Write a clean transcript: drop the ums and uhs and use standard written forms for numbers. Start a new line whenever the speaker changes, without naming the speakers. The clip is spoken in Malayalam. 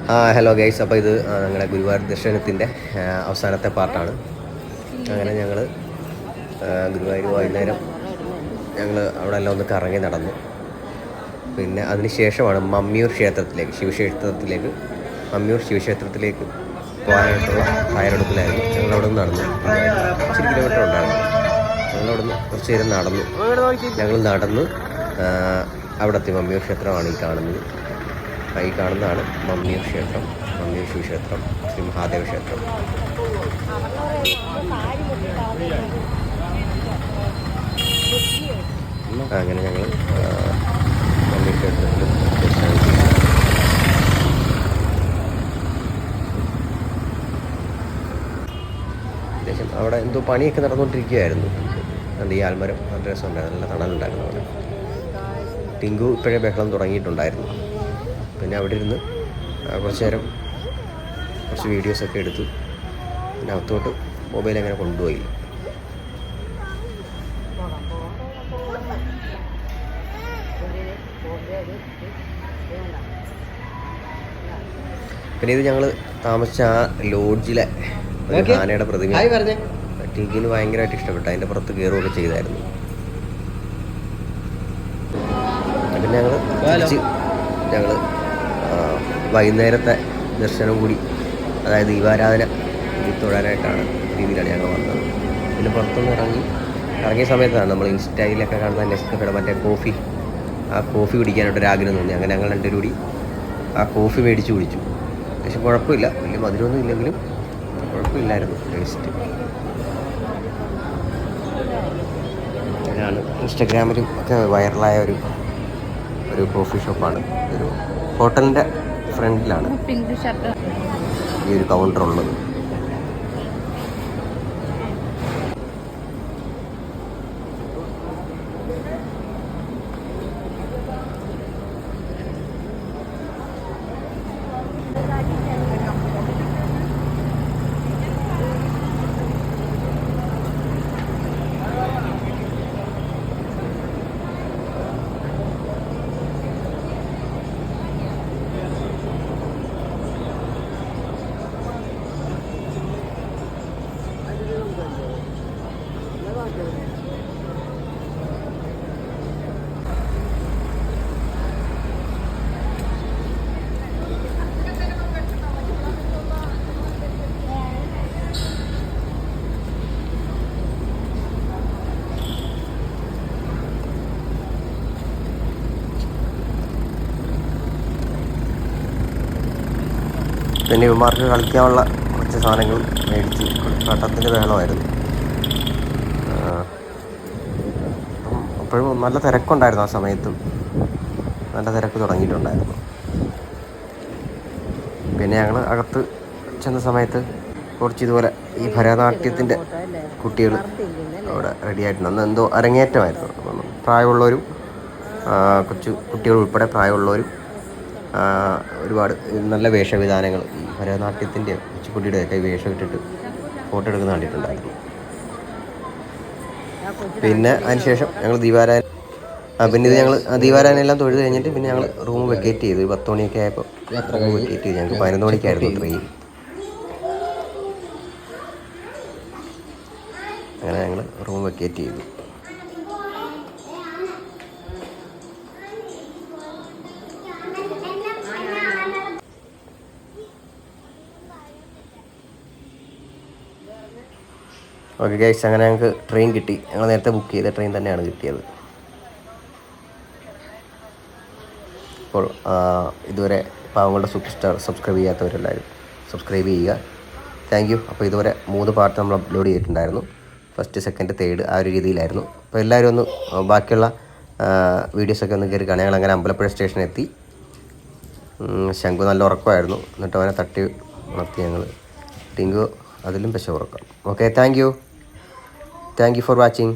ഹലോ ഗൈസ്, അപ്പോൾ ഇത് ഞങ്ങളുടെ ഗുരുവായൂർ ദർശനത്തിൻ്റെ അവസാനത്തെ പാർട്ടാണ്. അങ്ങനെ ഞങ്ങൾ ഗുരുവായൂർ വൈകുന്നേരം ഞങ്ങൾ അവിടെ എല്ലാം ഒന്ന് കറങ്ങി നടന്നു. പിന്നെ അതിന് ശേഷമാണ് മമ്മിയൂർ ക്ഷേത്രത്തിലേക്ക് മമ്മിയൂർ ശിവക്ഷേത്രത്തിലേക്ക് പോകാനായിട്ടുള്ള തയ്യാറെടുപ്പിലായിരുന്നു. ഞങ്ങളവിടെ നിന്ന് നടന്നു. ഇച്ചിരി കിലോമീറ്റർ ഉണ്ടായിരുന്നു. ഞങ്ങളവിടെ നിന്ന് കുറച്ച് നേരം നടന്ന് അവിടെ എത്തി. മമ്മിയൂർ ക്ഷേത്രമാണ് ഈ കാണുന്നതാണ് മമ്മിയൂർ ക്ഷേത്രം, മമ്മിയൂർ ശിവക്ഷേത്രം, ശ്രീ മഹാദേവ ക്ഷേത്രം. അങ്ങനെ ഞങ്ങൾ മമ്മിയൂർ ക്ഷേത്രത്തിൽ ദർശനം ചെയ്തു. ഏകദേശം അവിടെ എന്തോ പണിയൊക്കെ നടന്നുകൊണ്ടിരിക്കുകയായിരുന്നു. അതുകൊണ്ട് ഈ ആൽമരം നല്ല രസമുണ്ടായിരുന്നു, നല്ല തണലുണ്ടായിരുന്നു. അവിടെ ടിങ്കു ഇപ്പോഴേ ബഹളം തുടങ്ങിയിട്ടുണ്ടായിരുന്നു. പിന്നെ അവിടെ ഇരുന്ന് കുറച്ച് നേരം കുറച്ച് വീഡിയോസൊക്കെ എടുത്തു. പിന്നെ അകത്തോട്ട് മൊബൈൽ അങ്ങനെ കൊണ്ടുപോയില്ല. പിന്നെ ഇത് ഞങ്ങൾ താമസിച്ച ആ ലോഡ്ജിലെ ഒരു ആനയുടെ പ്രതിമ ടിങ്കിന് ഭയങ്കരമായിട്ട് ഇഷ്ടപ്പെട്ടു. അതിൻ്റെ പുറത്ത് കയറുകയൊക്കെ ചെയ്തായിരുന്നു. പിന്നെ ഞങ്ങൾ വൈകുന്നേരത്തെ ദർശനം കൂടി, അതായത് ദീപാരാധന തൊഴാനായിട്ടാണ് രീതിയിലാണ് ഞങ്ങൾ വന്നത്. പിന്നെ പുറത്തുനിന്ന് ഇറങ്ങിയ സമയത്താണ് നമ്മൾ ഇൻസ്റ്റയിലൊക്കെ കാണുന്ന നെസ്കഫയുടെ മറ്റേ ആ കോഫി കുടിക്കാനായിട്ടൊരാഗ്രഹം തോന്നി. അങ്ങനെ ഞങ്ങൾ രണ്ടുപേരും കൂടി ആ കോഫി മേടിച്ച് കുടിച്ചു. പക്ഷെ കുഴപ്പമില്ല, വലിയ മധുരമൊന്നും ഇല്ലെങ്കിലും കുഴപ്പമില്ലായിരുന്നു ടേസ്റ്റ്. ഇതാണ് ഇൻസ്റ്റഗ്രാമിലും ഒക്കെ വൈറലായ ഒരു കോഫി ഷോപ്പാണ്. ഒരു ഹോട്ടലിൻ്റെ ഫ്രണ്ടിലാണ് ഈ ഒരു കൗണ്ടർ ഉള്ളത്. പിന്നെ ഇവന്മാർക്ക് കളിക്കാനുള്ള കുറച്ച് സാധനങ്ങൾ മേടിച്ച് കളിപ്പാട്ടത്തിൻ്റെ ബഹളമായിരുന്നു. അപ്പോഴും നല്ല തിരക്കുണ്ടായിരുന്നു. ആ സമയത്തും നല്ല തിരക്ക് തുടങ്ങിയിട്ടുണ്ടായിരുന്നു. പിന്നെ ഞങ്ങൾ അകത്ത് ചെന്ന സമയത്ത് കുറച്ച് ഇതുപോലെ ഈ ഭരതനാട്യത്തിൻ്റെ കുട്ടികൾ അവിടെ റെഡി ആയിട്ടുണ്ട്. അന്ന് എന്തോ അരങ്ങേറ്റമായിരുന്നു. അപ്പം പ്രായമുള്ളവരും കൊച്ചു കുട്ടികൾ ഉൾപ്പെടെ പ്രായമുള്ളവരും ഒരുപാട് നല്ല വേഷവിധാനങ്ങൾ, ഈ ഭരതനാട്യത്തിൻ്റെയോ കുച്ചിപ്പുടിയുടെയൊക്കെ വേഷം ഇട്ടിട്ട് ഫോട്ടോ എടുക്കുന്ന കണ്ടിട്ടുണ്ടായിരുന്നു. പിന്നെ അതിനുശേഷം ഞങ്ങൾ ദീപാരാധനയെല്ലാം തൊഴുത് കഴിഞ്ഞിട്ട് പിന്നെ ഞങ്ങൾ റൂം വെക്കേറ്റ് ചെയ്തു. 10 മണിയൊക്കെ ആയപ്പോൾ റൂം വെക്കേറ്റ് ചെയ്തു. ഞങ്ങൾക്ക് 11 മണിക്കായിരുന്നു ട്രെയിൻ. അങ്ങനെ ഞങ്ങൾ റൂം വെക്കേറ്റ് ചെയ്തു. ഓക്കെ ഗൈസ്, അങ്ങനെ ഞങ്ങൾക്ക് ട്രെയിൻ കിട്ടി. ഞങ്ങൾ നേരത്തെ ബുക്ക് ചെയ്ത ട്രെയിൻ തന്നെയാണ് കിട്ടിയത്. അപ്പോൾ ഇതുവരെ പാവങ്ങളുടെ സൂപ്പർ സ്റ്റാർ സബ്സ്ക്രൈബ് ചെയ്യാത്തവരെല്ലാവരും സബ്സ്ക്രൈബ് ചെയ്യുക. Thank you. അപ്പോൾ ഇതുവരെ 3 പാർട്ട് നമ്മൾ അപ്ലോഡ് ചെയ്തിട്ടുണ്ടായിരുന്നു. ഫസ്റ്റ്, സെക്കൻഡ്, തേർഡ് ആ ഒരു രീതിയിലായിരുന്നു. അപ്പോൾ എല്ലാവരും ഒന്ന് ബാക്കിയുള്ള വീഡിയോസൊക്കെ ഒന്ന് കയറി കാണാം. ഞങ്ങളങ്ങനെ അമ്പലപ്പുഴ സ്റ്റേഷനിൽ എത്തി. ശംഖു നല്ല ഉറക്കമായിരുന്നു. എന്നിട്ട് അവനെ തട്ടി ഉണർത്തി ഞങ്ങൾ. ടിങ്കു അതിലും പക്ഷേ ഉറക്കം. Okay, thank you for watching.